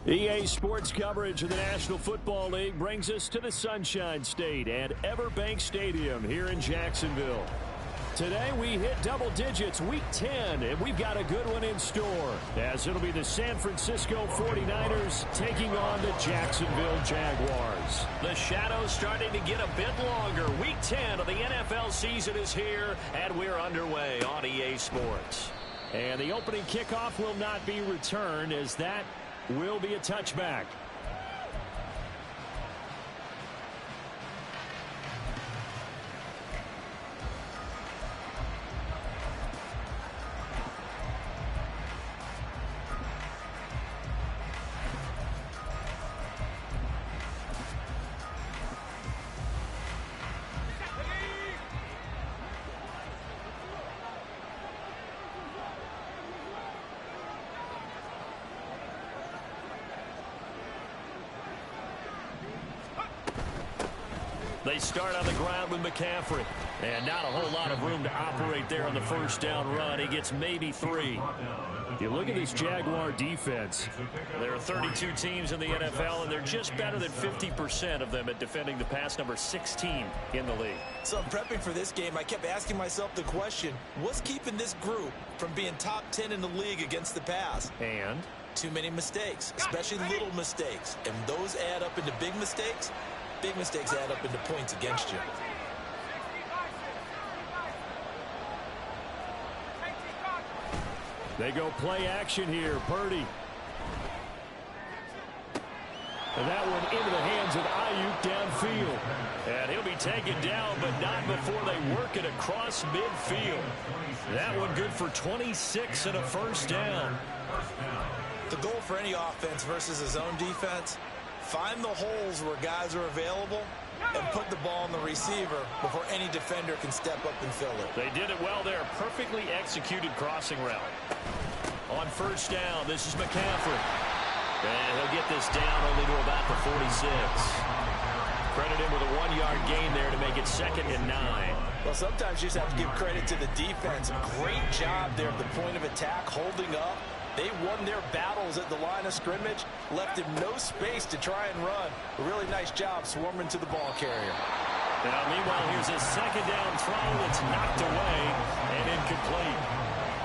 EA Sports coverage of the National Football League brings us to the Sunshine State and Everbank Stadium here in Jacksonville. Today we hit double digits, Week 10, and we've got a good one in store, as it'll be the San Francisco 49ers taking on the Jacksonville Jaguars. The shadow's starting to get a bit longer. Week 10 of the NFL season is here, and we're underway on EA Sports. And the opening kickoff will not be returned, as that will be a touchback. They start on the ground with McCaffrey. And not a whole lot of room to operate there on the first down run. He gets maybe 3. You look at this Jaguar defense. There are 32 teams in the NFL, and they're just better than 50% of them at defending the pass, number 16 in the league. So I'm prepping for this game. I kept asking myself the question, what's keeping this group from being top 10 in the league against the pass? And? Too many mistakes, especially little mistakes. And those add up into big mistakes. Big mistakes add up into points against you. They go play action here. Purdy. And that one into the hands of Ayuk downfield. And he'll be taken down, but not before they work it across midfield. That one good for 26 and a first down. The goal for any offense versus his own defense, find the holes where guys are available and put the ball on the receiver before any defender can step up and fill it. They did it well there. Perfectly executed crossing route. On first down, this is McCaffrey. And he'll get this down only to about the 46. Credit him with a 1-yard gain there to make it 2nd and 9. Well, sometimes you just have to give credit to the defense. Great job there at the point of attack, holding up. They won their battles at the line of scrimmage, left him no space to try and run. A really nice job swarming to the ball carrier. Now, meanwhile, here's a 2nd down throw that's knocked away and incomplete.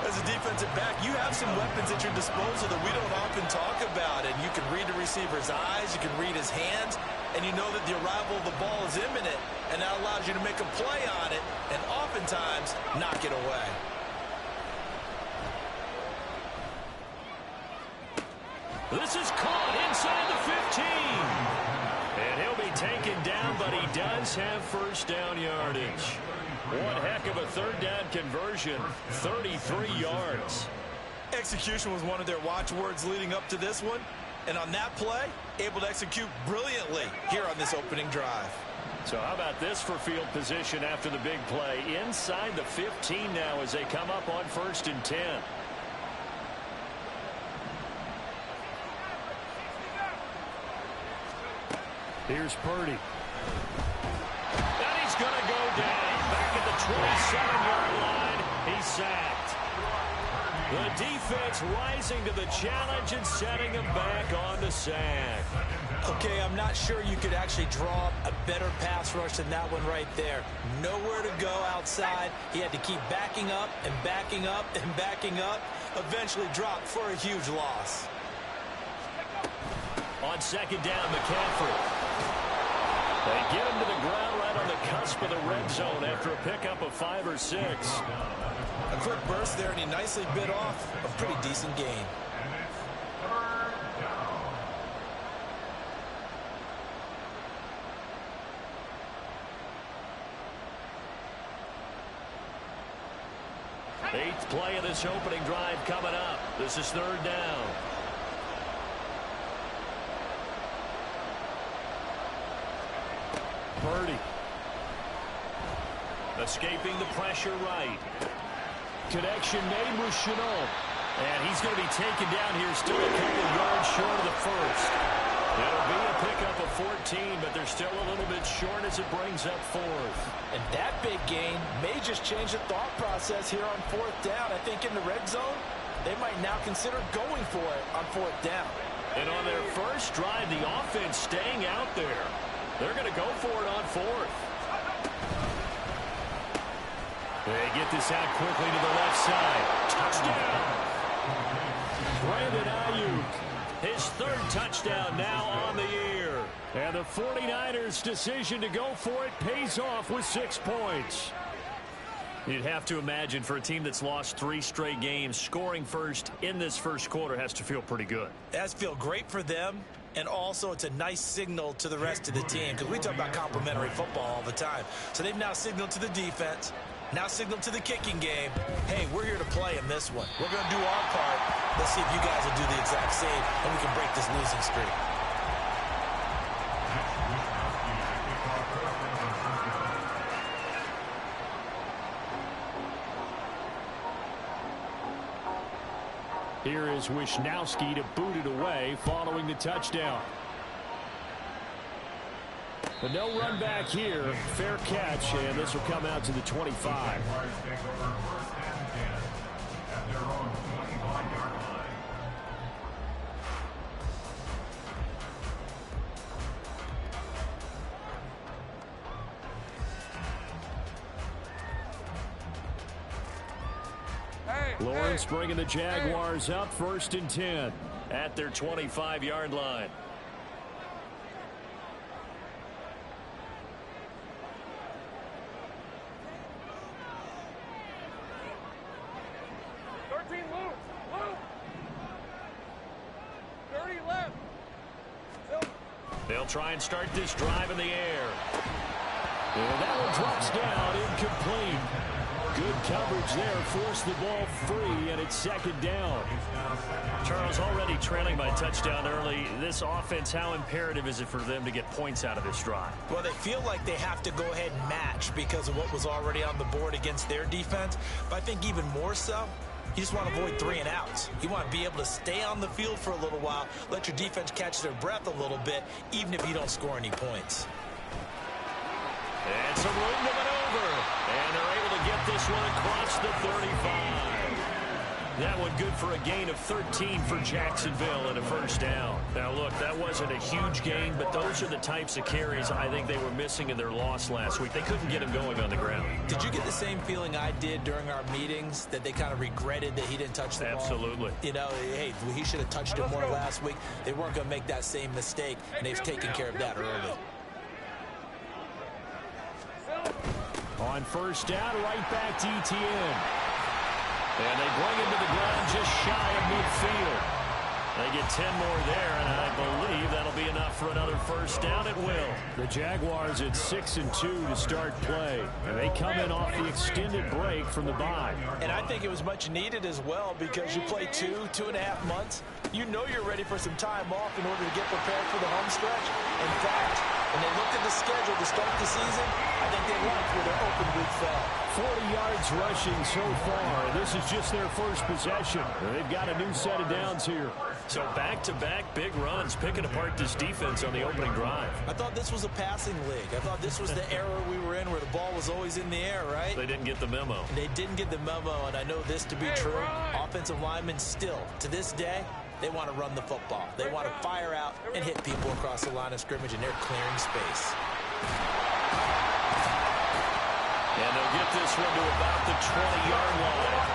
As a defensive back, you have some weapons at your disposal that we don't often talk about. And you can read the receiver's eyes, you can read his hands, and you know that the arrival of the ball is imminent. And that allows you to make a play on it and oftentimes knock it away. This is caught inside the 15. And he'll be taken down, but he does have first down yardage. One heck of a 3rd down conversion, 33 yards. Execution was one of their watchwords leading up to this one. And on that play, able to execute brilliantly here on this opening drive. So how about this for field position after the big play? Inside the 15 now as they come up on 1st and 10. Here's Purdy. And he's going to go down. Back at the 27-yard line. He's sacked. The defense rising to the challenge and setting him back on the sack. Okay, I'm not sure you could actually draw a better pass rush than that one right there. Nowhere to go outside. He had to keep backing up and backing up and backing up. Eventually dropped for a huge loss. On 2nd down, McCaffrey. They get him to the ground right on the cusp of the red zone after a pickup of 5 or 6. A quick burst there, and he nicely bit off a pretty decent gain. Eighth play of this opening drive coming up. This is 3rd down. Purdy. Escaping the pressure right. Connection made with Chenault. And he's going to be taken down here, still a couple yards short of the first. It'll be a pickup of 14, but they're still a little bit short as it brings up 4th. And that big gain may just change the thought process here on 4th down. I think in the red zone, they might now consider going for it on 4th down. And on their first drive, the offense staying out there. They're going to go for it on fourth. They get this out quickly to the left side. Touchdown! Brandon Ayuk, his third touchdown now on the year. And the 49ers' decision to go for it pays off with 6 points. You'd have to imagine for a team that's lost 3 straight games, scoring first in this first quarter has to feel pretty good. It has to feel great for them, and also it's a nice signal to the rest of the team, because we talk about complementary football all the time. So they've now signaled to the defense, now signaled to the kicking game, hey, we're here to play in this one. We're going to do our part. Let's see if you guys will do the exact same, and we can break this losing streak. Here is Wisnowski to boot it away following the touchdown. But no run back here. Fair catch, and this will come out to the 25. Lawrence bringing the Jaguars up 1st and 10 at their 25-yard line. They'll try and start this drive in the air. And that one drops down, incomplete. Good coverage there, forced the ball free, and it's 2nd down. Charles, already trailing by touchdown early. This offense, how imperative is it for them to get points out of this drive? Well, they feel like they have to go ahead and match because of what was already on the board against their defense. But I think even more so, you just want to avoid 3 and outs. You want to be able to stay on the field for a little while, let your defense catch their breath a little bit, even if you don't score any points. And some room to maneuver. And they're able to get this one across the 35. That one good for a gain of 13 for Jacksonville and a 1st down. Now, look, that wasn't a huge gain, but those are the types of carries I think they were missing in their loss last week. They couldn't get him going on the ground. Did you get the same feeling I did during our meetings, that they kind of regretted that he didn't touch the ball? Absolutely. You know, hey, he should have touched it more last week. They weren't going to make that same mistake, and they've taken care of that early. On 1st down, right back to ETN. And they bring him to the ground just shy of midfield. They get 10 more there, and I believe that'll be enough for another 1st down at will. The Jaguars at 6 and 2 to start play. And they come in off the extended break from the bye. And I think it was much needed as well, because you play 2.5 months. You know you're ready for some time off in order to get prepared for the home stretch. In fact, when they looked at the schedule to start the season, I think they liked where their open week fell. 40 yards rushing so far. This is just their first possession. They've got a new set of downs here. So back-to-back big runs, picking apart this defense on the opening drive. I thought this was a passing league. I thought this was the era we were in where the ball was always in the air, right? They didn't get the memo. They didn't get the memo, and I know this to be true. Offensive linemen still, to this day, they want to run the football. They want to fire out and hit people across the line of scrimmage, and they're clearing space. And they'll get this one to about the 20-yard line.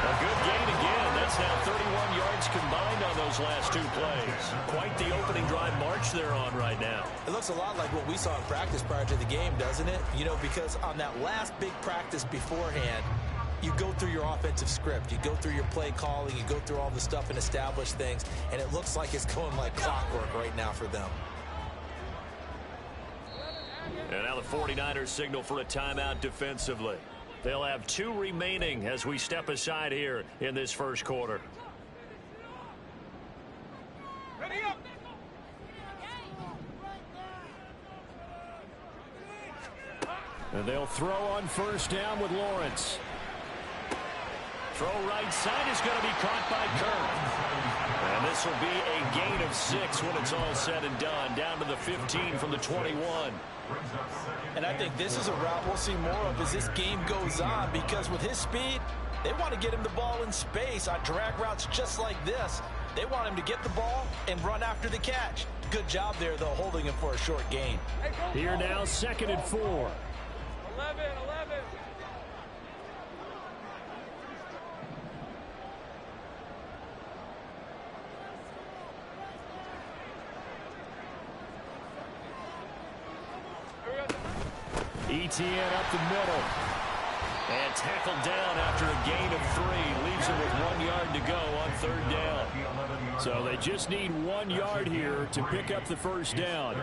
A good gain again. That's now 31 yards combined on those last 2 plays. Quite the opening drive march they're on right now. It looks a lot like what we saw in practice prior to the game, doesn't it? You know, because on that last big practice beforehand, you go through your offensive script. You go through your play calling. You go through all the stuff and establish things. And it looks like it's going like clockwork right now for them. And now the 49ers signal for a timeout defensively. They'll have 2 remaining as we step aside here in this first quarter. Ready up. And they'll throw on 1st down with Lawrence. Throw right side is going to be caught by Kirk. And this will be a gain of 6 when it's all said and done. Down to the 15 from the 21. And I think this is a route we'll see more of as this game goes on, because with his speed, they want to get him the ball in space on drag routes just like this. They want him to get the ball and run after the catch. Good job there, though, holding him for a short gain. Here now, 2nd and 4. 11. Etienne up the middle. And tackled down after a gain of 3. Leaves him with 1 yard to go on 3rd down. So they just need 1 yard here to pick up the first down.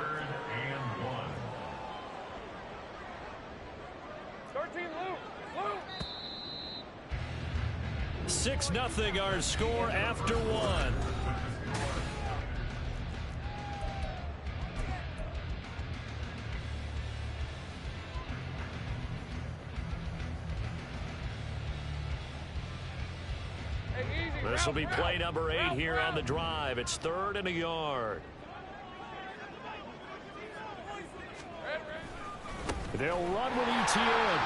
6-0 our score after 1. This will be play number 8 here on the drive. It's 3rd and a yard. They'll run with Etienne.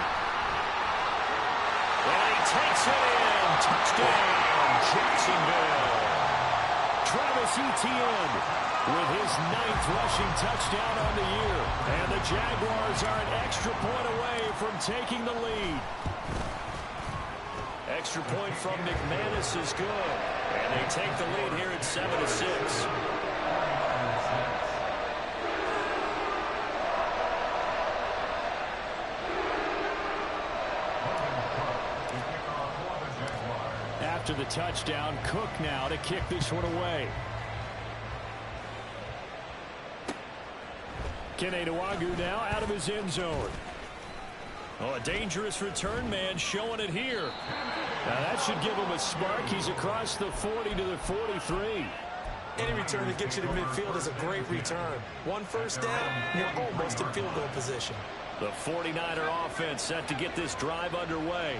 And he takes it in. Touchdown, Jacksonville. Travis Etienne with his 9th rushing touchdown on the year. And the Jaguars are an extra point away from taking the lead. Extra point from McManus is good. And they take the lead here at 7-6. After the touchdown, Cook now to kick this one away. Kene Nwangwu now out of his end zone. Oh, a dangerous return man showing it here. Now that should give him a spark. He's across the 40 to the 43. Any return that gets you to midfield is a great return. 1 first down, you're almost in field goal position. The 49er offense set to get this drive underway.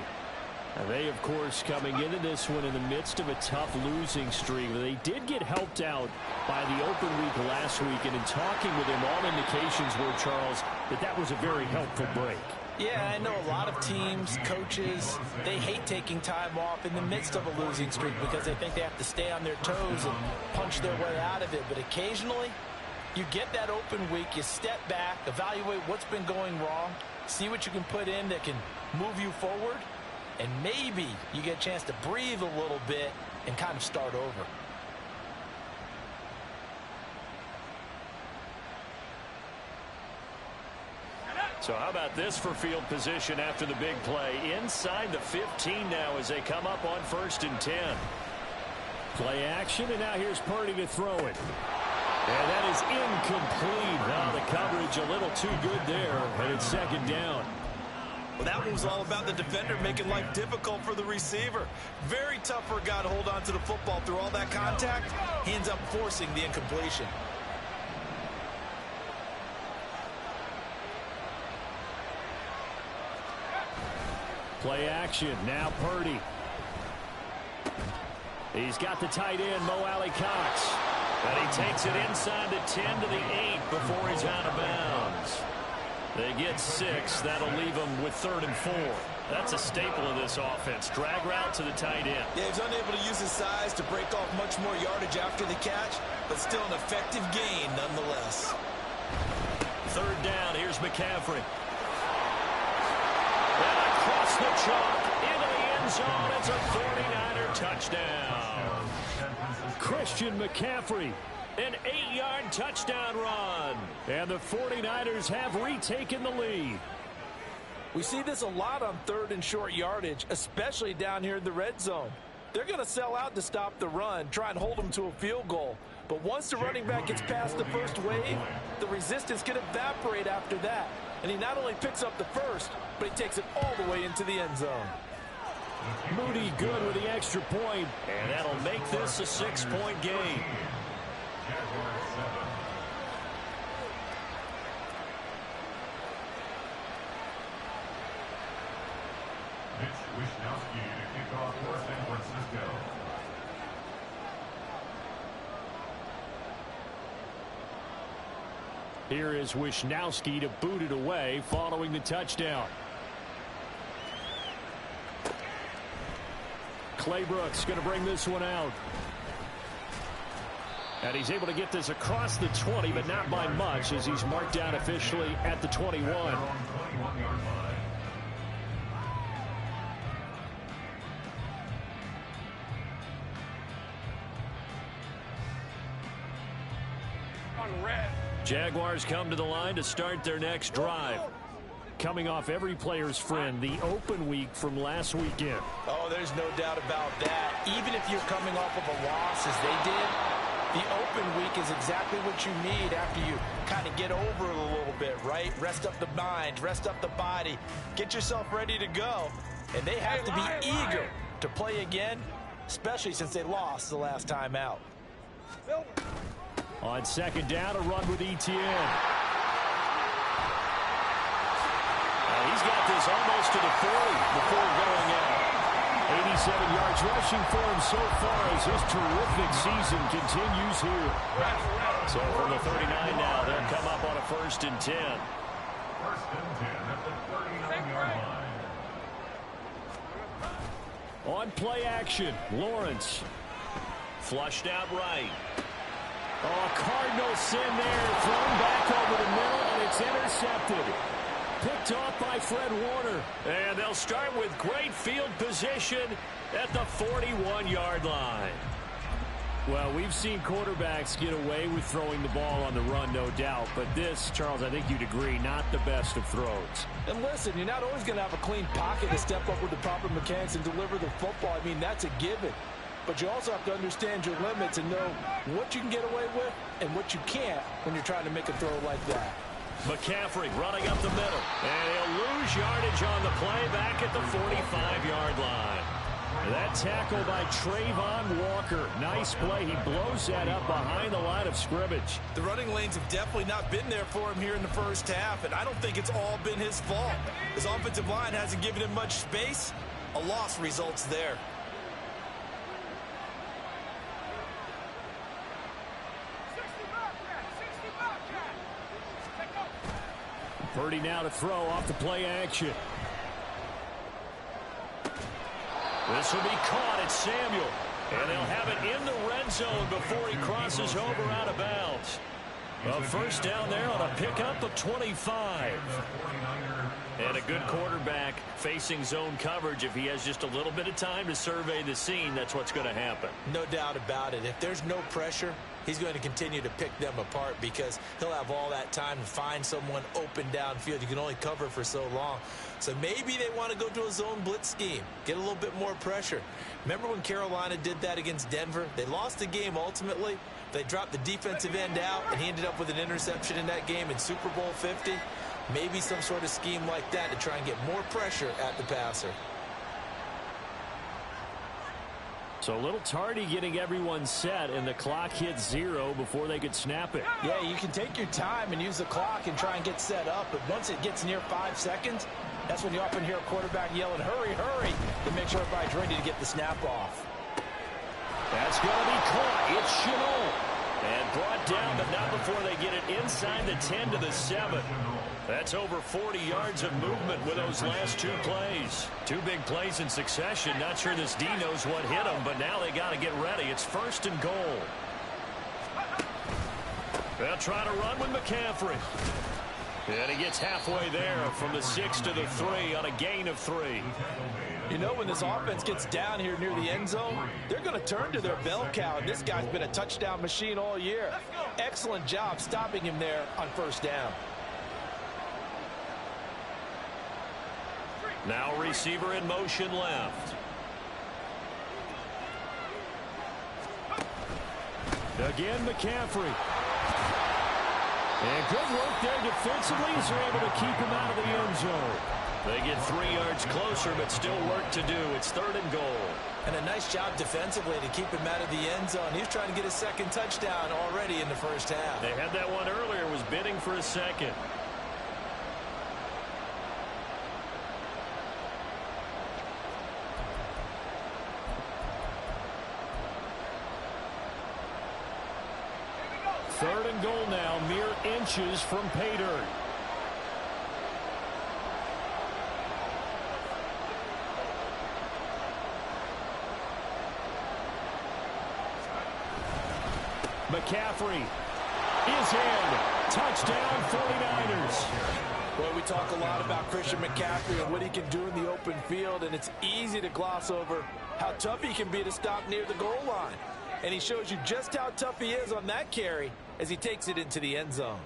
And they, of course, coming into this one in the midst of a tough losing streak. They did get helped out by the open week last week. And in talking with him, all indications were, Charles, that was a very helpful break. Yeah, I know a lot of teams, coaches, they hate taking time off in the midst of a losing streak because they think they have to stay on their toes and punch their way out of it. But occasionally, you get that open week, you step back, evaluate what's been going wrong, see what you can put in that can move you forward, and maybe you get a chance to breathe a little bit and kind of start over. So how about this for field position after the big play? Inside the 15 now as they come up on 1st and 10. Play action, and now here's Purdy to throw it. And that is incomplete. Now the coverage a little too good there, and it's 2nd down. Well, that one was all about the defender making life difficult for the receiver. Very tough for a guy to hold on to the football through all that contact. He ends up forcing the incompletion. Play action. Now Purdy. He's got the tight end, Mo Alley-Cox. And he takes it inside the 10 to the 8 before he's out of bounds. They get 6. That'll leave them with 3rd and 4. That's a staple of this offense. Drag route to the tight end. Yeah, he's unable to use his size to break off much more yardage after the catch, but still an effective gain nonetheless. 3rd down. Here's McCaffrey. And across the chalk into the end zone. It's a 49er touchdown. Christian McCaffrey. An 8-yard touchdown run. And the 49ers have retaken the lead. We see this a lot on 3rd and short yardage, especially down here in the red zone. They're going to sell out to stop the run, try and hold them to a field goal. But once the running back gets past the first wave, the resistance can evaporate after that. And he not only picks up the first, but he takes it all the way into the end zone. Moody good with the extra point, and that'll make this a 6-point game. Here is Wishnowski to boot it away following the touchdown. Clay Brooks going to bring this one out. And he's able to get this across the 20, but not by much, as he's marked down officially at the 21. Jaguars come to the line to start their next drive. Coming off every player's friend, the open week from last weekend. Oh, there's no doubt about that. Even if you're coming off of a loss as they did, the open week is exactly what you need after you kind of get over it a little bit, right? Rest up the mind, rest up the body, get yourself ready to go. And they have to be eager to play again, especially since they lost the last time out. On second down, a run with Etienne. He's got this almost to the 40 before going out. 87 yards rushing for him so far as his terrific season continues here. So from the 39 now, they'll come up on a 1st and 10. 1st and 10 at the 39-yard line. On play action, Lawrence. Flushed out right. Oh, Cardinal sin there, thrown back over the middle, and it's intercepted. Picked off by Fred Warner. And they'll start with great field position at the 41-yard line. Well, we've seen quarterbacks get away with throwing the ball on the run, no doubt. But this, Charles, I think you'd agree, not the best of throws. And listen, you're not always going to have a clean pocket to step up with the proper mechanics and deliver the football. I mean, that's a given. But you also have to understand your limits and know what you can get away with and what you can't when you're trying to make a throw like that. McCaffrey running up the middle. And he'll lose yardage on the play back at the 45-yard line. That tackle by Trayvon Walker. Nice play. He blows that up behind the line of scrimmage. The running lanes have definitely not been there for him here in the first half, and I don't think it's all been his fault. His offensive line hasn't given him much space. A loss results there. 30 now to throw off the play action. This will be caught at Samuel. And they'll have it in the red zone before he crosses over out of bounds. A first down there on a pickup of 25. And a good quarterback facing zone coverage. If he has just a little bit of time to survey the scene, that's what's going to happen. No doubt about it. If there's no pressure, he's going to continue to pick them apart because he'll have all that time to find someone open downfield. You can only cover for so long. So maybe they want to go to a zone blitz scheme, get a little bit more pressure. Remember when Carolina did that against Denver? They lost the game ultimately. They dropped the defensive end out, and he ended up with an interception in that game in Super Bowl 50. Maybe some sort of scheme like that to try and get more pressure at the passer. So a little tardy getting everyone set, and the clock hits 0 before they could snap it. Yeah, you can take your time and use the clock and try and get set up, but once it gets near 5 seconds, that's when you often hear a quarterback yelling, hurry, hurry, to make sure everybody's ready to get the snap off. That's going to be caught. It's Chenot. And brought down, but not before they get it inside the 10 to the 7. That's over 40 yards of movement with those last 2 plays. 2 big plays in succession. Not sure this D knows what hit them, but now they got to get ready. It's 1st and goal. They'll try to run with McCaffrey. And he gets halfway there from the 6 to the 3 on a gain of 3. You know, when this offense gets down here near the end zone, they're going to turn to their bell cow. And this guy's been a touchdown machine all year. Excellent job stopping him there on 1st down. Now receiver in motion left. Again, McCaffrey. And good work there defensively as they're able to keep him out of the end zone. They get 3 yards closer, but still work to do. It's 3rd and goal. And a nice job defensively to keep him out of the end zone. He was trying to get his 2nd touchdown already in the first half. They had that one earlier, was bidding for a 2nd. Third and goal now, mere inches from pay dirt. McCaffrey is in. Touchdown 49ers. Well, we talk a lot about Christian McCaffrey and what he can do in the open field, and it's easy to gloss over how tough he can be to stop near the goal line. And he shows you just how tough he is on that carry as he takes it into the end zone.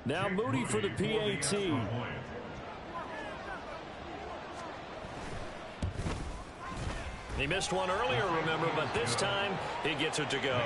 Now Moody for the PAT. He missed one earlier, remember, but this time he gets it to go.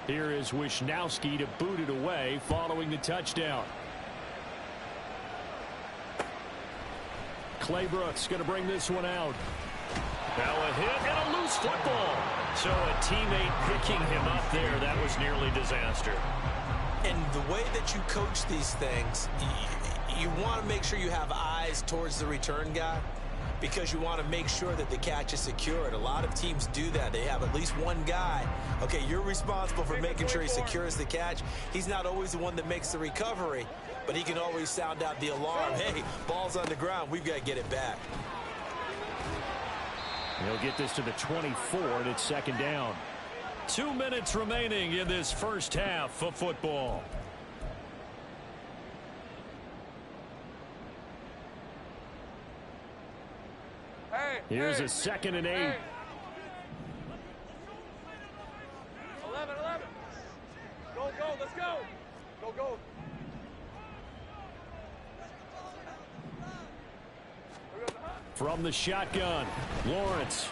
Here is Wishnowsky to boot it away following the touchdown. Claybrooks going to bring this one out. Now a hit and a loose football. So a teammate picking him up there. That was nearly disaster. And the way that you coach these things, you want to make sure you have eyes towards the return guy, because you want to make sure that the catch is secured. A lot of teams do that. They have at least one guy. Okay, you're responsible for making sure he secures the catch. He's not always the one that makes the recovery, but he can always sound out the alarm. Hey, ball's on the ground. We've got to get it back. He'll get this to the 24, and it's second down. 2 minutes remaining in this first half of football. Here's a 2nd and 8. 11. Go, let's go. Go. From the shotgun, Lawrence.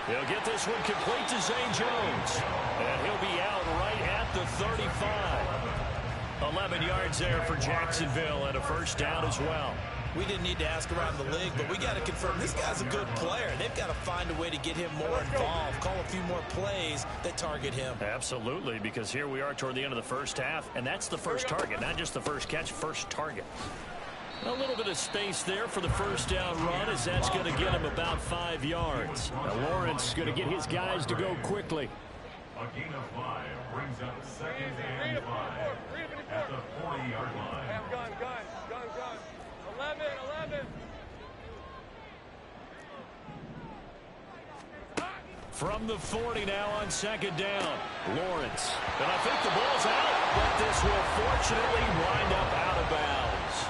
He'll get this one complete to Zay Jones. And he'll be out right at the 35. 11 yards there for Jacksonville and a first down as well. We didn't need to ask around the league, but we got to confirm this guy's a good player. They've got to find a way to get him more involved, call a few more plays that target him. Absolutely, because here we are toward the end of the first half, and that's the first target, not just the first catch, first target. A little bit of space there for the first down run, as that's going to get him about 5 yards. Now Lawrence going to get his guys to go quickly. A gain of 5 brings up 2nd and 5 at the 40-yard line. Gun. 11. From the 40 now on second down, Lawrence. And I think the ball's out, but this will fortunately wind up out of bounds.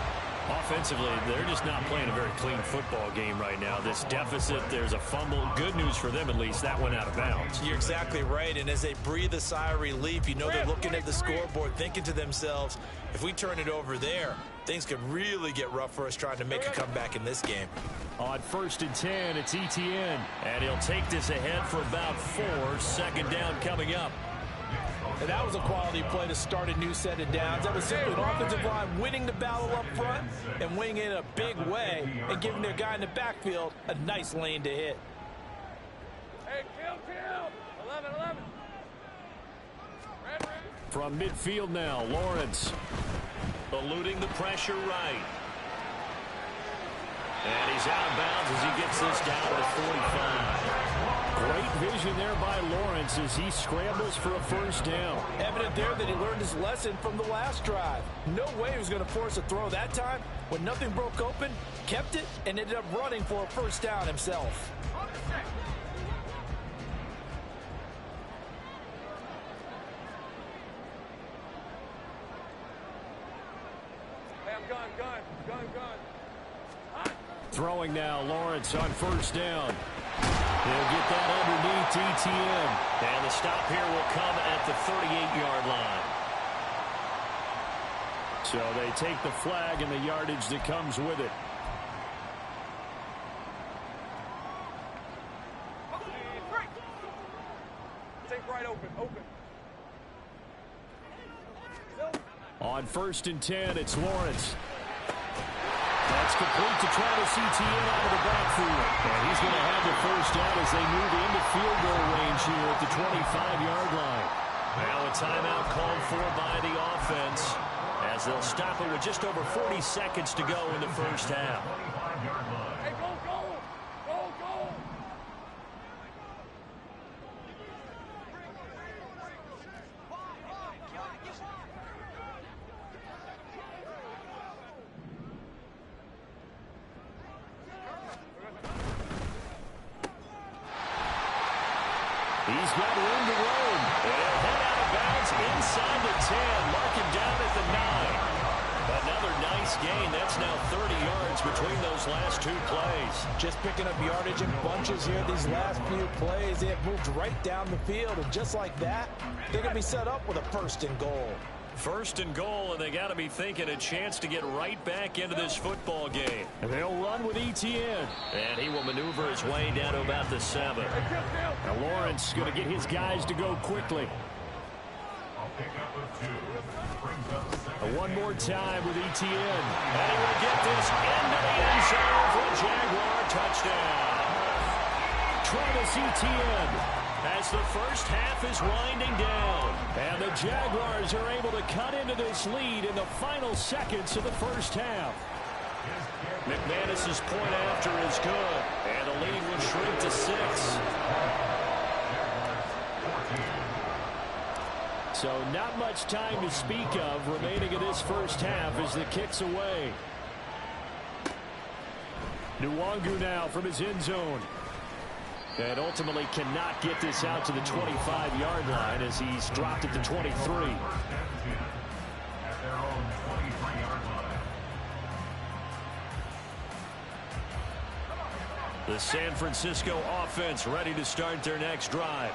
Offensively, they're just not playing a very clean football game right now. This deficit, there's a fumble. Good news for them, at least. That went out of bounds. You're exactly right, and as they breathe a sigh of relief, you know they're looking at the scoreboard, thinking to themselves, if we turn it over there, things could really get rough for us trying to make a comeback in this game. On 1st and 10, it's Etienne. And he'll take this ahead for about 4. Second down coming up. And that was a quality play to start a new set of downs. That was simply an offensive line winning the battle up front and winning it in a big way and giving their guy in the backfield a nice lane to hit. Hey, kill. 11. Red. From midfield now, Lawrence. Eluding the pressure right. And he's out of bounds as he gets this down to 45. Great vision there by Lawrence as he scrambles for a first down. Evident there that he learned his lesson from the last drive. No way he was going to force a throw that time. When nothing broke open, kept it, and ended up running for a first down himself. Throwing now, Lawrence on first down. He'll get that underneath Etienne. And the stop here will come at the 38-yard line. So they take the flag and the yardage that comes with it. Take right open. On 1st and 10, it's Lawrence. That's complete Travis Etienne out of the backfield. And he's going to have the first down as they move into field goal range here at the 25-yard line. Now a timeout called for by the offense as they'll stop it with just over 40 seconds to go in the first half. Hey, go, go! Go, go! He's got room to roam. And he'll head out of bounds inside the 10. Mark him down at the 9. Another nice gain. That's now 30 yards between those last two plays. Just picking up yardage in bunches here these last few plays. They have moved right down the field, and just like that, they're going to be set up with a first and goal. First and goal, and they got to be thinking a chance to get right back into this football game. And they'll run with Etienne. And he will maneuver his way down to about the 7. Now Lawrence going to get his guys to go quickly. One more time with Etienne. And he will get this into the end zone for a Jaguar touchdown. Travis Etienne as the first half is winding down. And the Jaguars are able to cut into this lead in the final seconds of the first half. McManus's point after is good. And the lead will shrink to 6. So not much time to speak of remaining in this first half as the kick's away. Nwangu now from his end zone. And ultimately cannot get this out to the 25-yard line as he's dropped at the 23. The San Francisco offense ready to start their next drive.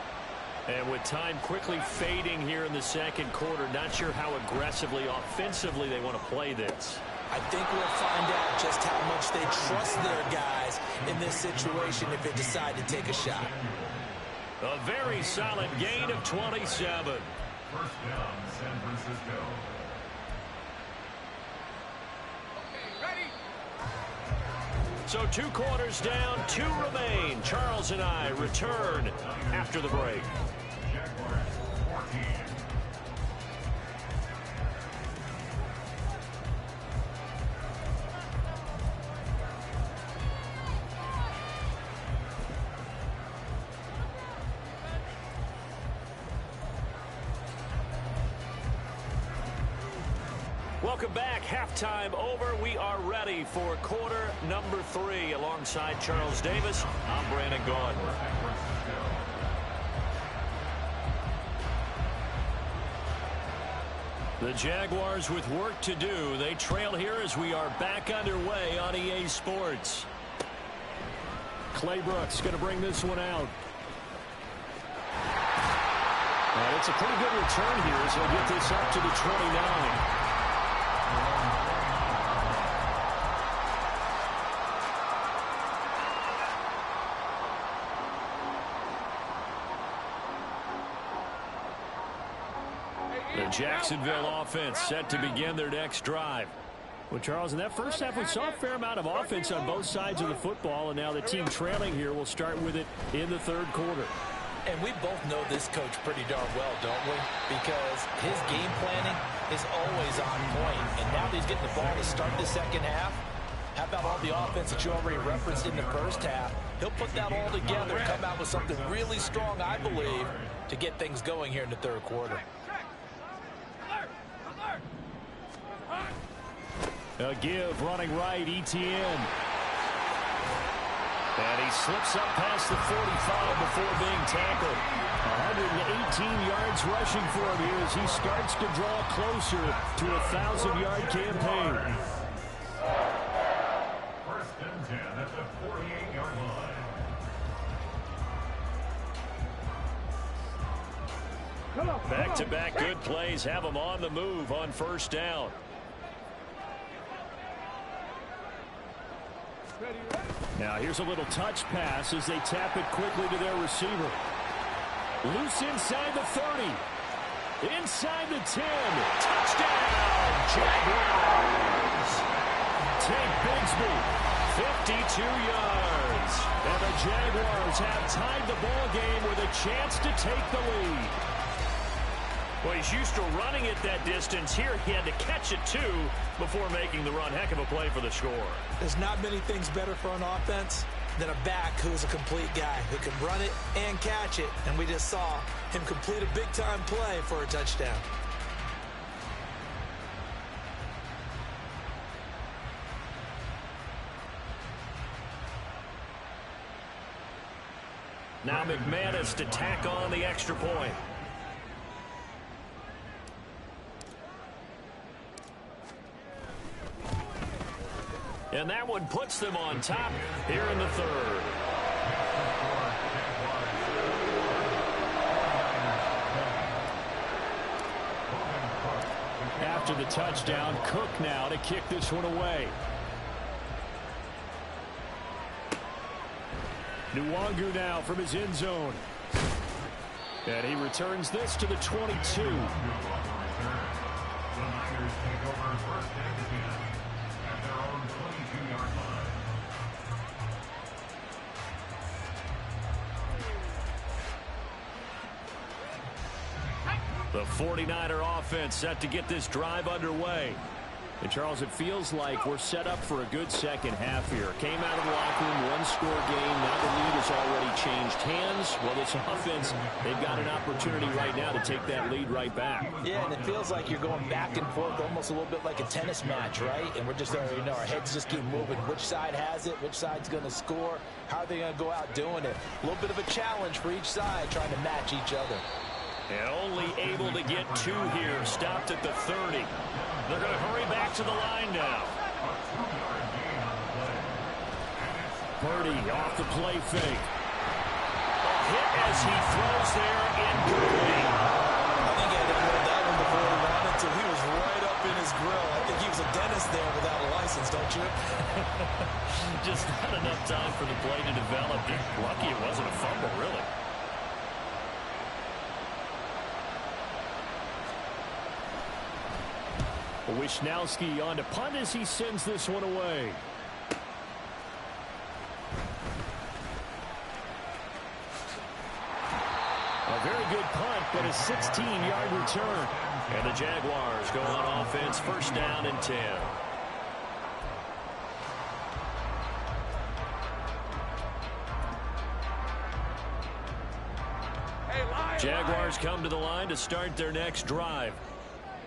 And with time quickly fading here in the second quarter, not sure how aggressively, offensively they want to play this. I think we'll find out just how much they trust their guys in this situation if they decide to take a shot. A very solid gain of 27. First down, San Francisco. So 2 quarters down, 2 remain. Charles and I return after the break. Jaguars 14. Welcome back. Halftime over. We are ready for quarter number 3. Alongside Charles Davis, I'm Brandon Gaudin. The Jaguars with work to do. They trail here as we are back underway on EA Sports. Clay Brooks going to bring this one out. And it's a pretty good return here as he'll get this up to the 29. The Jacksonville offense set to begin their next drive. Well, Charles, in that first half, we saw a fair amount of offense on both sides of the football, and now the team trailing here will start with it in the third quarter. And we both know this coach pretty darn well, don't we? Because his game planning is always on point. And now that he's getting the ball to start the second half, how about all the offense that you already referenced in the first half? He'll put that all together and come out with something really strong, I believe, to get things going here in the third quarter. A give running right, Etienne. And he slips up past the 45 before being tackled. 118 yards rushing for him here as he starts to draw closer to a 1,000-yard campaign. First and 10 at the 48-yard line. Back-to-back good plays have him on the move on first down. Now here's a little touch pass as they tap it quickly to their receiver. Loose inside the 30. Inside the 10. Touchdown, Jaguars. Tank Bigsby 52 yards. And the Jaguars have tied the ball game with a chance to take the lead. Well, he's used to running it that distance. Here he had to catch it, too, before making the run. Heck of a play for the score. There's not many things better for an offense than a back who's a complete guy who can run it and catch it. And we just saw him complete a big-time play for a touchdown. Now McManus to tack on the extra point. And that one puts them on top here in the third. After the touchdown, Cook now to kick this one away. Nwangu now from his end zone. And he returns this to the 22. The 49er offense set to get this drive underway. And, Charles, it feels like we're set up for a good second half here. Came out of the locker room, one-score game. Now the lead has already changed hands. Well, this offense, they've got an opportunity right now to take that lead right back. Yeah, and it feels like you're going back and forth, almost a little bit like a tennis match, right? And we're just already know our heads just keep moving. Which side has it? Which side's going to score? How are they going to go out doing it? A little bit of a challenge for each side, trying to match each other. And only able to get two here. Stopped at the 30. They're going to hurry back to the line now. Purdy off the play fake. A hit as he throws there, incomplete. I think he had to hold that one before he wanted to. He was right up in his grill. I think he was a dentist there without a license, don't you? Just not enough time for the play to develop. Lucky it wasn't a fumble, really. Wishnowski on to punt as he sends this one away. A very good punt, but a 16-yard return. And the Jaguars go on offense, first down and 10. Jaguars come to the line to start their next drive.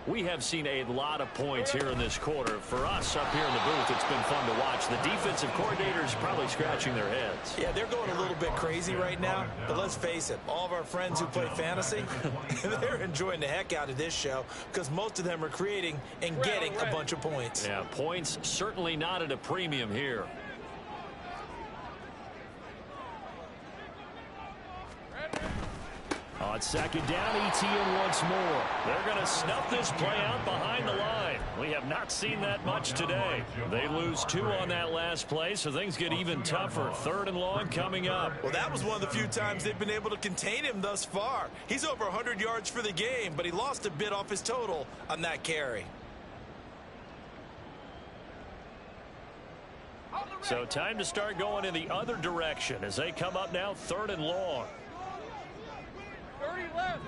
We have seen a lot of points here in this quarter. For us up here in the booth, it's been fun to watch. The defensive coordinators probably scratching their heads. Yeah, they're going a little bit crazy right now. But let's face it, all of our friends who play fantasy, they're enjoying the heck out of this show because most of them are creating and getting a bunch of points. Yeah, points certainly not at a premium here. On second down, ETN once more. They're going to snuff this play out behind the line. We have not seen that much today. They lose 2 on that last play, so things get even tougher. Third and long coming up. Well, that was one of the few times they've been able to contain him thus far. He's over 100 yards for the game, but he lost a bit off his total on that carry. So time to start going in the other direction as they come up now, third and long. 30 left.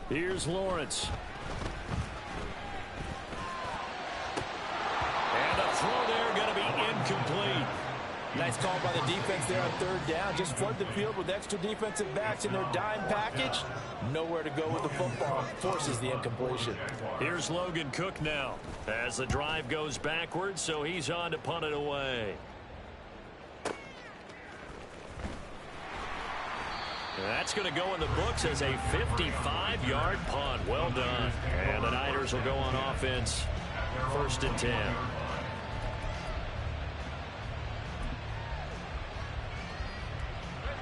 Here's Lawrence. And a throw there going to be incomplete. Nice call by the defense there on third down. Just flood the field with extra defensive backs in their dime package. Nowhere to go with the football. Forces the incompletion. Here's Logan Cook now as the drive goes backwards, so he's on to punt it away. That's going to go in the books as a 55-yard punt. Well done. And the Niners will go on offense. First and 10.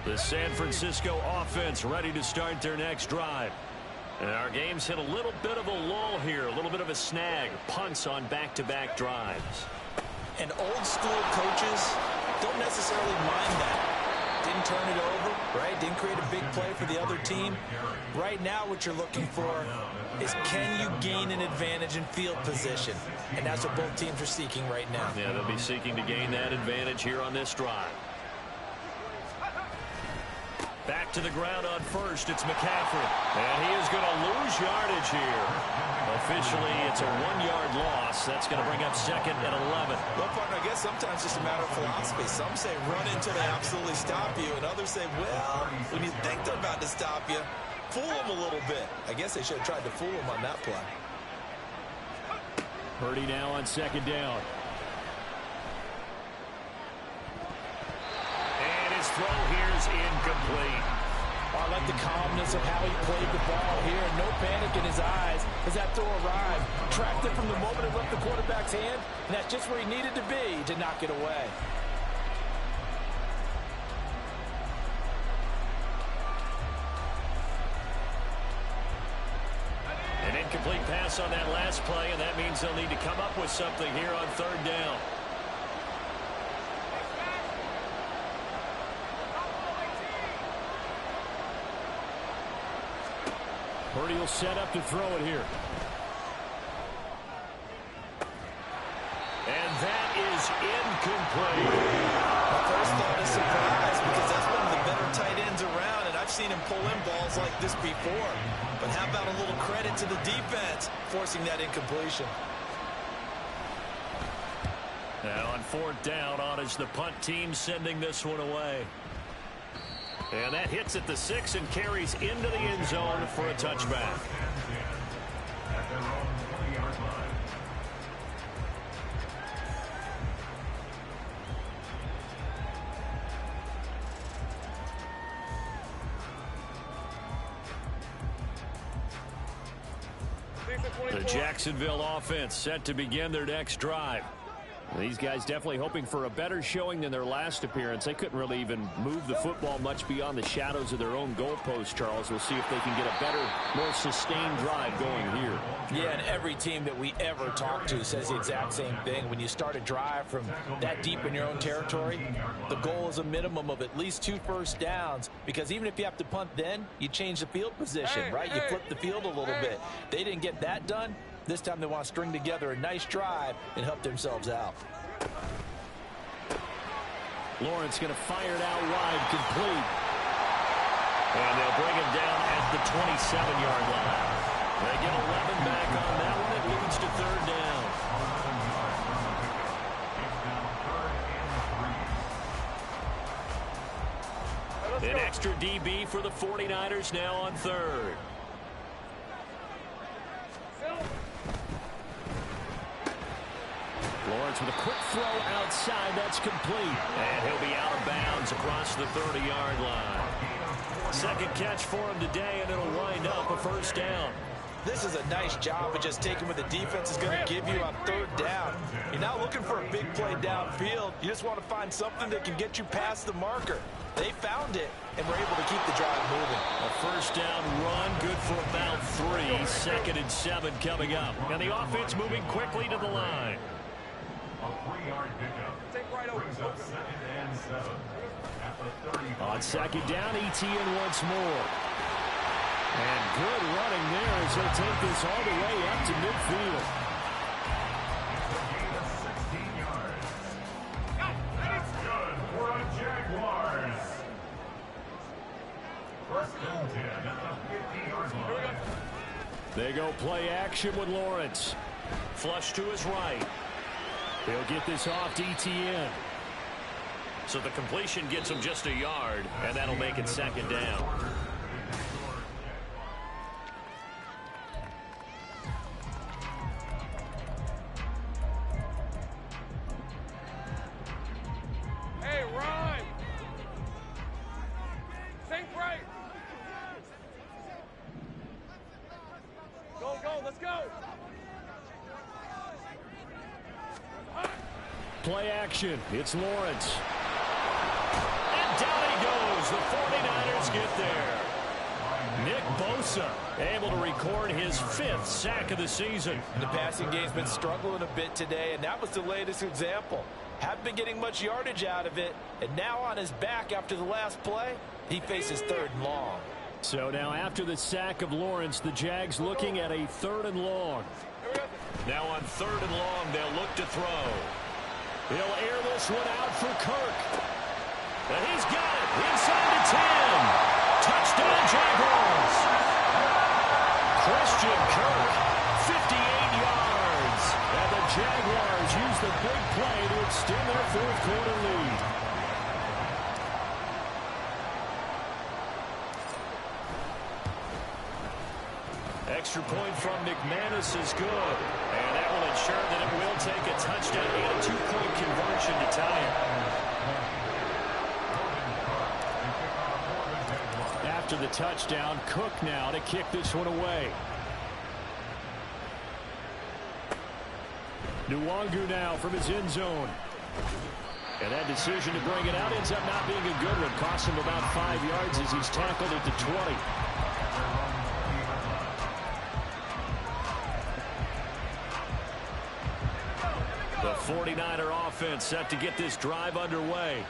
The San Francisco offense ready to start their next drive. And our game's hit a little bit of a lull here, a little bit of a snag. Punts on back-to-back drives. And old school coaches don't necessarily mind that. Didn't turn it over, right? Didn't create a big play for the other team. Right now what you're looking for is, can you gain an advantage in field position? And that's what both teams are seeking right now. Yeah, they'll be seeking to gain that advantage here on this drive. Back to the ground on first, it's McCaffrey. And he is going to lose yardage here. Officially, it's a 1-yard loss. That's going to bring up second and 11. Well, partner, I guess sometimes it's just a matter of philosophy. Some say run until they absolutely stop you, and others say, well, when you think they're about to stop you, fool them a little bit. I guess they should have tried to fool them on that play. Purdy now on second down. And his throw here is incomplete. I like the calmness of how he played the ball here. No panic in his eyes as that throw arrived. Tracked it from the moment it left the quarterback's hand, and that's just where he needed to be to knock it away. An incomplete pass on that last play, and that means they'll need to come up with something here on third down. Purdy will set up to throw it here. And that is incomplete. My first thought is surprise, because that's one of the better tight ends around, and I've seen him pull in balls like this before. But how about a little credit to the defense forcing that incompletion? Now on fourth down, on is the punt team sending this one away. And that hits at the 6 and carries into the end zone for a touchback. At their own 20-yard line. The Jacksonville offense set to begin their next drive. These guys definitely hoping for a better showing than their last appearance. They couldn't really even move the football much beyond the shadows of their own goalpost, Charles. We'll see if they can get a better, more sustained drive going here. Yeah, and every team that we ever talk to says the exact same thing. When you start a drive from that deep in your own territory, the goal is a minimum of at least 2 first downs, because even if you have to punt then, you change the field position, right? You flip the field a little bit. They didn't get that done. This time they want to string together a nice drive and help themselves out. Lawrence going to fire it out wide, complete. And they'll bring him down at the 27-yard line. They get 11 back on that one. It leads to third down. An extra DB for the 49ers now on third. Lawrence with a quick throw outside. That's complete. And he'll be out of bounds across the 30-yard line. Second catch for him today, and it'll wind up a first down. This is a nice job of just taking what the defense is going to give you on third down. You're not looking for a big play downfield. You just want to find something that can get you past the marker. They found it and were able to keep the drive moving. A first down run, good for about 3. Second and 7 coming up. And the offense moving quickly to the line. A 3-yard pickup brings up second and 7 at the 35. On second down, ETN once more. And good running there as he'll take this all the way up to midfield. Gain of 16 yards. That's good for a Jaguars. First and 10 at the 50-yard line. They go play action with Lawrence. Flush to his right. He'll get this off to ETN. So the completion gets him just a yard, and that'll make it second down. Hey, Ryan! Think right! Go, let's go! Play action. It's Lawrence. And down he goes. The 49ers get there. Nick Bosa able to record his 5th sack of the season. The passing game's been struggling a bit today, and that was the latest example. Haven't been getting much yardage out of it, and now on his back after the last play, he faces 3rd and long. So now after the sack of Lawrence, the Jags looking at a 3rd and long. Now on 3rd and long, they'll look to throw. He'll air this one out for Kirk. And he's got it inside the 10. Touchdown, Jaguars. Christian Kirk, 58 yards. And the Jaguars use the big play to extend their 4th quarter lead. Extra point from McManus is good. And that will ensure that it will take a touchdown and a 2-point conversion to tie it. After the touchdown, Cook now to kick this one away. Nwangu now from his end zone. And that decision to bring it out ends up not being a good one. Costs him about 5 yards as he's tackled at the 20. The 49er offense set to get this drive underway.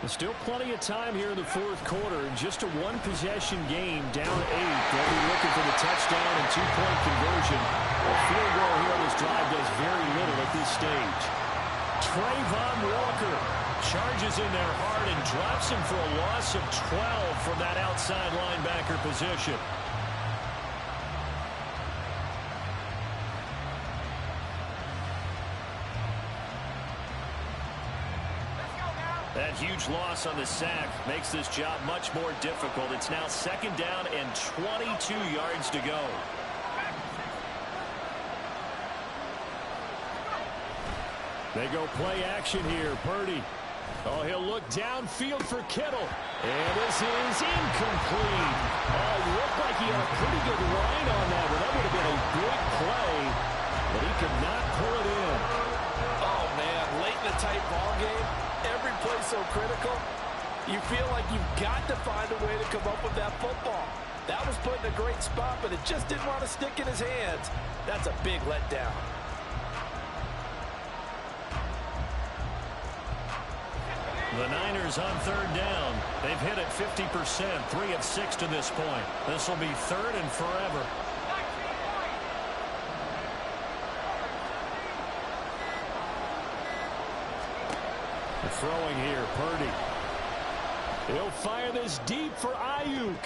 There's still plenty of time here in the 4th quarter. Just a 1-possession game, down 8. They'll be looking for the touchdown and 2-point conversion. A field goal here on this drive does very little at this stage. Trayvon Walker charges in there hard and drops him for a loss of 12 from that outside linebacker position. That huge loss on the sack makes this job much more difficult. It's now 2nd down and 22 yards to go. They go play action here. Purdy. Oh, he'll look downfield for Kittle. And this is incomplete. Oh, it looked like he had a pretty good line on that one. That would have been a big play, but he could not pull it in. Oh, man, late in the tight ball game, every play so critical, you feel like you've got to find a way to come up with that football. That was put in a great spot, but it just didn't want to stick in his hands. That's a big letdown. The Niners on 3rd down. They've hit it 50%, 3 of 6 to this point. This will be 3rd and forever. The throwing here, Purdy. He'll fire this deep for Ayuk.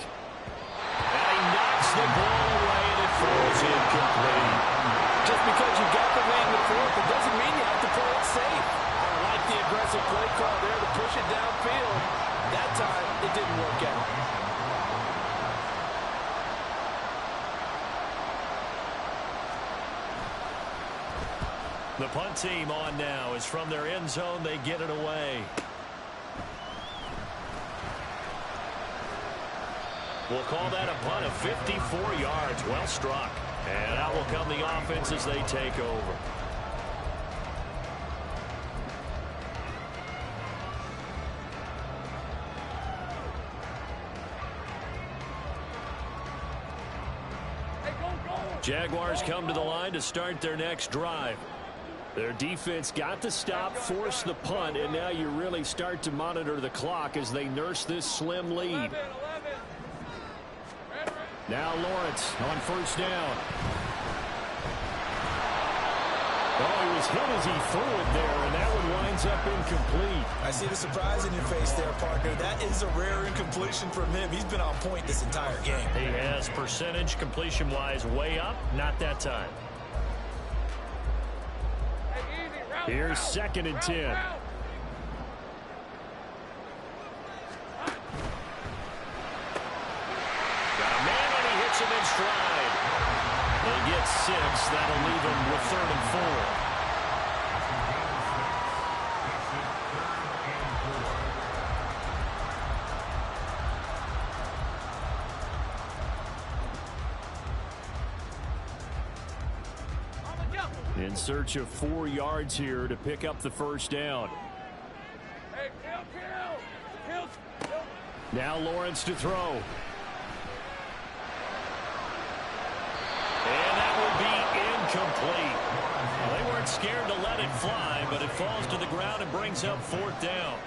And he knocks the ball away, and it falls incomplete. Just because you got the lead in the 4th, it doesn't mean you have to play it safe. I like the aggressive play call there to push it downfield. That time, it didn't work out. The punt team on now is from their end zone. They get it away. We'll call that a punt of 54 yards. Well struck. And out will come the offense as they take over. Jaguars come to the line to start their next drive. Their defense got the stop, forced the punt, and now you really start to monitor the clock as they nurse this slim lead. Now Lawrence on 1st down. Oh, he was hit as he threw it there, and that one winds up incomplete. I see the surprise in your face there, partner. That is a rare incompletion from him. He's been on point this entire game. He has percentage completion-wise way up, not that time. Here's 2nd and 10. Got a man, and he hits him in stride. They get 6. That'll leave him with 3rd and 4. In search of 4 yards here to pick up the 1st down. Hey, kill. Now Lawrence to throw. And that will be incomplete. Well, they weren't scared to let it fly, but it falls to the ground and brings up 4th down.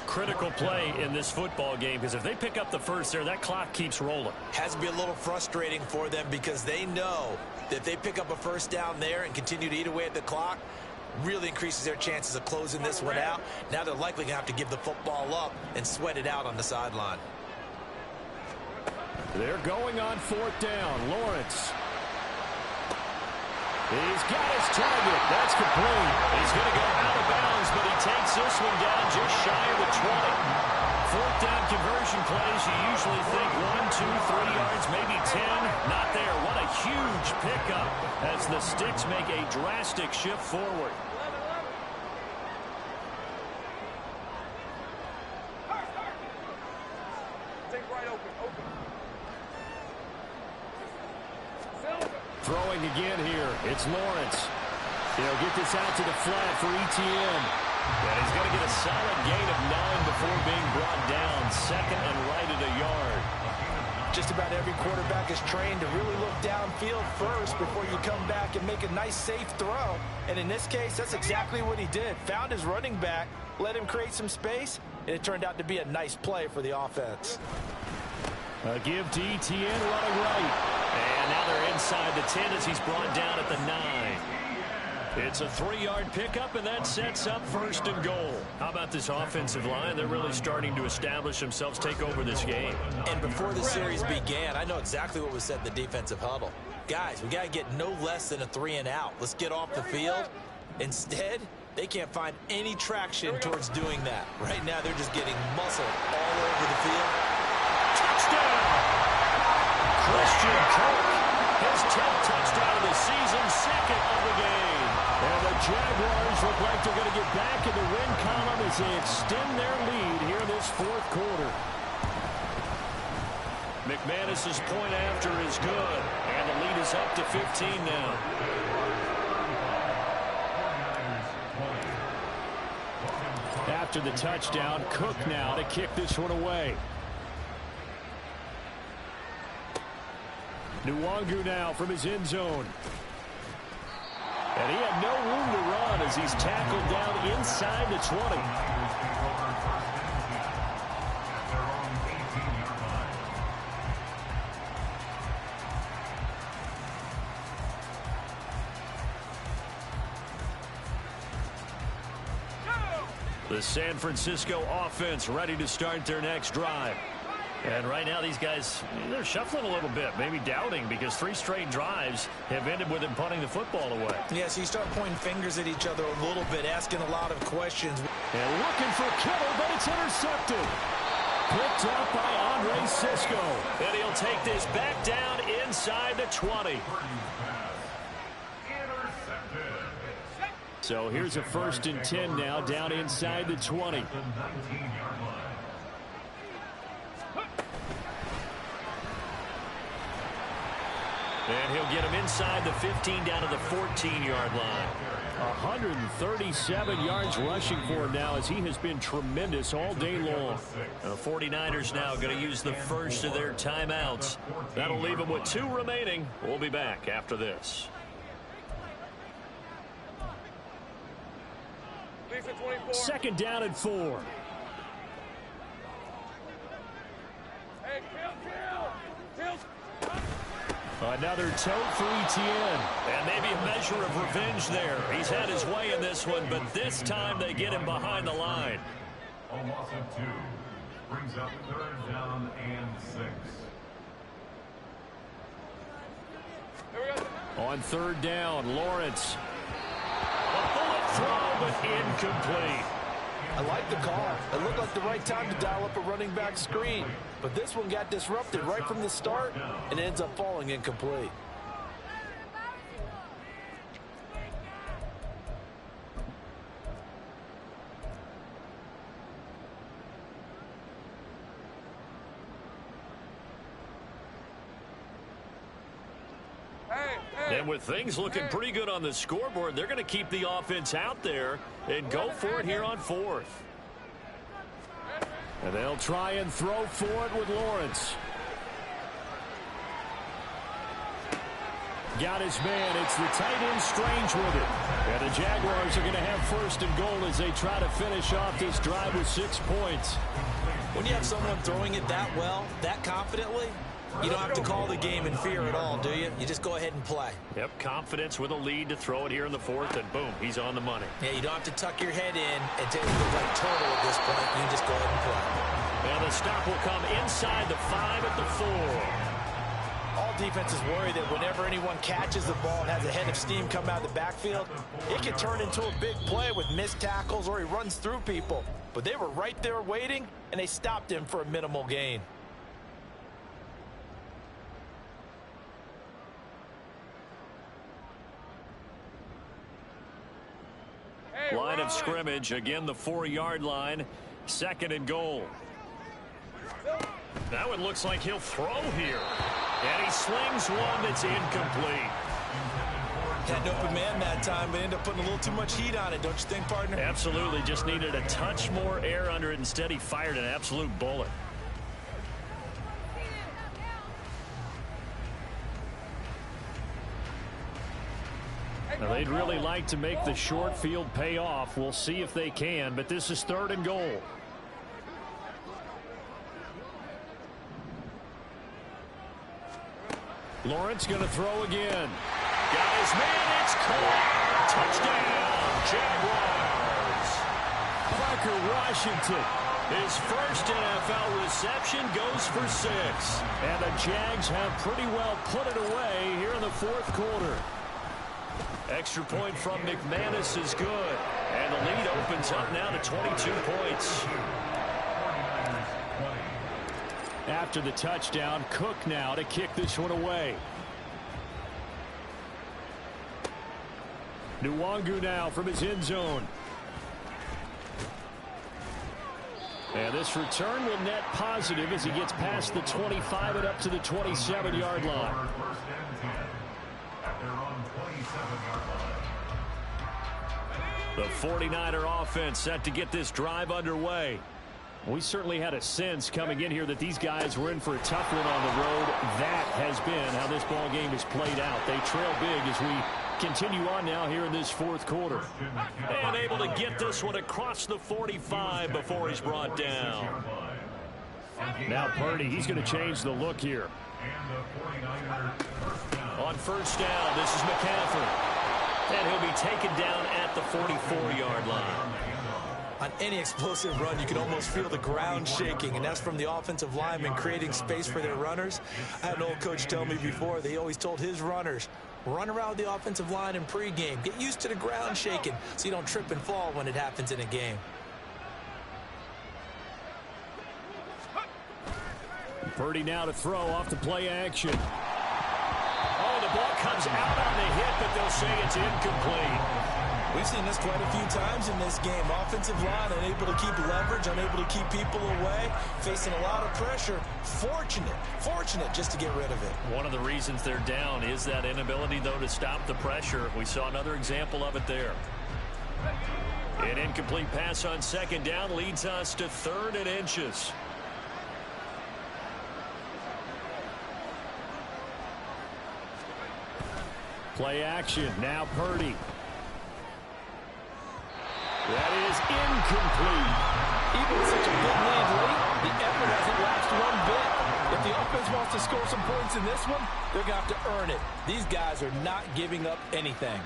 Critical play in this football game, because if they pick up the first there, that clock keeps rolling. Has to be a little frustrating for them because they know that if they pick up a first down there and continue to eat away at the clock, really increases their chances of closing this one out. Now they're likely going to have to give the football up and sweat it out on the sideline. They're going on 4th down. Lawrence. He's got his target. That's complete. He's going to go out of bounds, but he takes this one down just shy of the 20. 4th down conversion plays, you usually think 1, 2, 3 yards, maybe 10. Not there. What a huge pickup as the Sticks make a drastic shift forward. Throwing again here. It's Lawrence. He'll get this out to the flat for Etienne. And he's going to get a solid gain of 9 before being brought down. 2nd and right at a yard. Just about every quarterback is trained to really look downfield first before you come back and make a nice, safe throw. And in this case, that's exactly what he did. Found his running back, let him create some space, and it turned out to be a nice play for the offense. A give to Etienne running right. And now they're inside the 10 as he's brought down at the 9. It's a 3-yard pickup, and that sets up 1st and goal. How about this offensive line? They're really starting to establish themselves, take over this game. And before the series began, I know exactly what was said in the defensive huddle. Guys, we got to get no less than a 3 and out. Let's get off the field. Instead, they can't find any traction towards doing that. Right now, they're just getting muscled all over the field. Touchdown! Christian Kirk, his 10th touchdown of the season, 2nd of the game. And the Jaguars look like they're going to get back in the win column as they extend their lead here in this 4th quarter. McManus's point after is good, and the lead is up to 15 now. After the touchdown, Cook now to kick this one away. Nwangu now from his end zone. And he had no room to run as he's tackled down inside the 20. The San Francisco offense ready to start their next drive. And right now these guys, they're shuffling a little bit, maybe doubting, because 3 straight drives have ended with them punting the football away. Yeah, so you start pointing fingers at each other a little bit, asking a lot of questions. And looking for Kittle, but it's intercepted. Picked up by Andre Cisco. And he'll take this back down inside the 20. So here's a 1st and 10 now, down inside the 20. And he'll get him inside the 15 down to the 14-yard line. 137 yards rushing for him now as he has been tremendous all day long. The 49ers now going to use the first of their timeouts. That'll leave them with 2 remaining. We'll be back after this. 2nd down and 4. Hey, kill. Another tote for Etienne. And maybe a measure of revenge there. He's had his way in this one, but this time they get him behind the line. A loss of 2 brings up 3rd down and 6. On 3rd down, Lawrence. A bullet throw, but incomplete. I like the call. It looked like the right time to dial up a running back screen. But this one got disrupted right from the start and ends up falling incomplete. And with things looking pretty good on the scoreboard, they're going to keep the offense out there and go for it here on 4th. And they'll try and throw for it with Lawrence. got his man. It's the tight end Strange with it. And the Jaguars are going to have first and goal as they try to finish off this drive with 6 points. When you have someone throwing it that well, that confidently, you don't have to call the game in fear at all, do you? You just go ahead and play. Yep, confidence with a lead to throw it here in the fourth, and boom, he's on the money. Yeah, you don't have to tuck your head in and take the right total at this point. You can just go ahead and play. And the stop will come inside the 5 at the 4. All defenses worry that whenever anyone catches the ball and has a head of steam come out of the backfield, it can turn into a big play with missed tackles or he runs through people. But they were right there waiting, and they stopped him for a minimal gain. Line of scrimmage, again the 4-yard line, 2nd and goal. Now it looks like he'll throw here. And he slings one that's incomplete. Had an open man that time, but ended up putting a little too much heat on it, don't you think, partner? Absolutely, just needed a touch more air under it. Instead, he fired an absolute bullet. Now, they'd really like to make the short field pay off. We'll see if they can, but this is 3rd and goal. Lawrence going to throw again. Got his man. It's caught. Touchdown, Jaguars. Parker Washington. His first NFL reception goes for 6. And the Jags have pretty well put it away here in the 4th quarter. Extra point from McManus is good. And the lead opens up now to 22 points. After the touchdown, Cook now to kick this one away. Nwangu now from his end zone. And this return will net positive as he gets past the 25 and up to the 27-yard line. The 49er offense set to get this drive underway. We certainly had a sense coming in here that these guys were in for a tough one on the road. That has been how this ball game has played out. They trail big as we continue on now here in this 4th quarter. And able to get this one across the 45 before he's brought down. Now Purdy, he's going to change the look here. On first down, this is McCaffrey. And he'll be taken down at the 44-yard line. On any explosive run, you can almost feel the ground shaking, and that's from the offensive linemen creating space for their runners. I had an old coach tell me before, they always told his runners, run around the offensive line in pregame. Get used to the ground shaking so you don't trip and fall when it happens in a game. Purdy now to throw off the play action. Oh, the ball comes out on the hit, but they'll say it's incomplete. We've seen this quite a few times in this game. Offensive line unable to keep leverage, unable to keep people away, facing a lot of pressure. Fortunate just to get rid of it. One of the reasons they're down is that inability, though, to stop the pressure. We saw another example of it there. An incomplete pass on 2nd down leads us to 3rd and inches. Play action. Now Purdy. That is incomplete. Even with such a big lead late, the effort hasn't lapsed one bit. If the offense wants to score some points in this one, they're going to have to earn it. These guys are not giving up anything.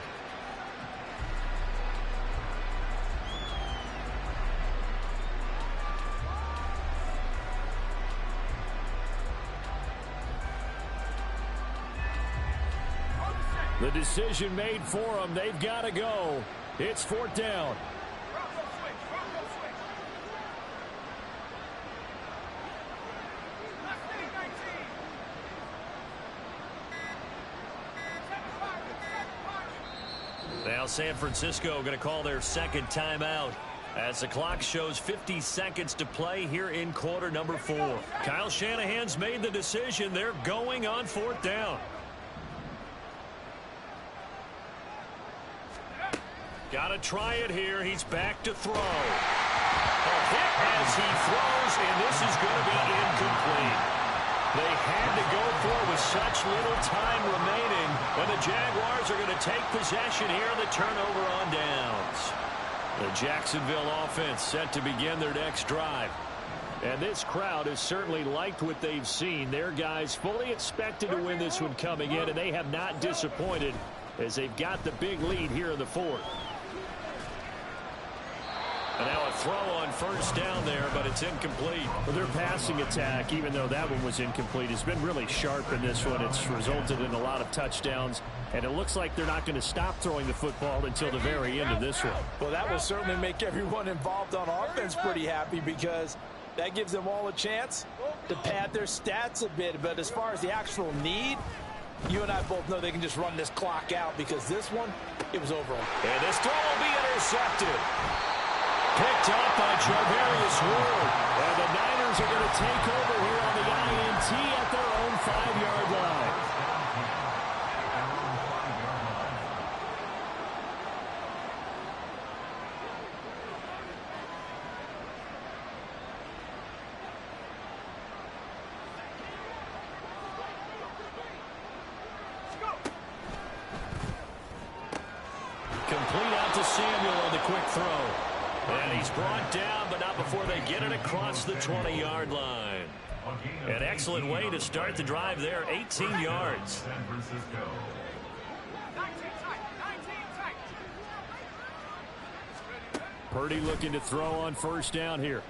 The decision made for them. They've got to go. It's 4th down. Now San Francisco going to call their 2nd timeout as the clock shows 50 seconds to play here in quarter number 4. Kyle Shanahan's made the decision. They're going on 4th down. Got to try it here. He's back to throw. A hit as he throws, and this is going to be incomplete. They had to go for it with such little time remaining. And the Jaguars are going to take possession here in the turnover on downs. The Jacksonville offense set to begin their next drive. And this crowd has certainly liked what they've seen. Their guys fully expected to win this one coming in, and they have not disappointed as they've got the big lead here in the fourth. And now a throw on first down there, but it's incomplete. Well, their passing attack, even though that one was incomplete, has been really sharp in this one. It's resulted in a lot of touchdowns, and it looks like they're not going to stop throwing the football until the very end of this one. Well, that will certainly make everyone involved on offense pretty happy because that gives them all a chance to pad their stats a bit. But as far as the actual need, you and I both know they can just run this clock out because this one, it was over. And this throw will be intercepted. Picked up by Charvarius Ward. And the Niners are going to take over here on the INT at their own 5-yard line. Complete out to Samuel on the quick throw. And he's brought down, but not before they get it across the 20-yard line. An excellent way to start the drive there, 18 yards. San Francisco. Purdy looking to throw on first down here.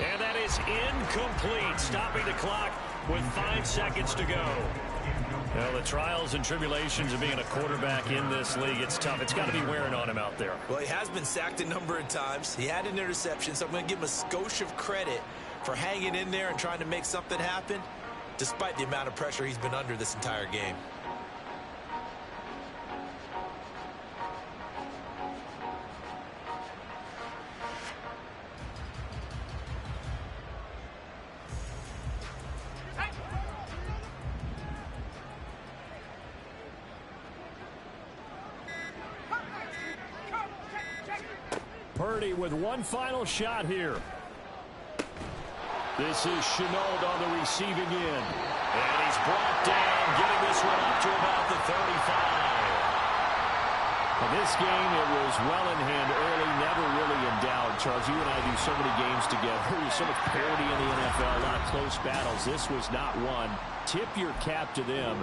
And that is incomplete, stopping the clock with 5 seconds to go. Well, the trials and tribulations of being a quarterback in this league, it's tough. It's got to be wearing on him out there. Well, he has been sacked a number of times. He had an interception, so I'm going to give him a skosh of credit for hanging in there and trying to make something happen, despite the amount of pressure he's been under this entire game. Purdy with one final shot here. This is Chenault on the receiving end. And he's brought down, getting this one up to about the 35. In this game, it was well in hand early, never really in doubt. Charles, you and I do so many games together. There's so much parity in the NFL, a lot of close battles. This was not one. Tip your cap to them.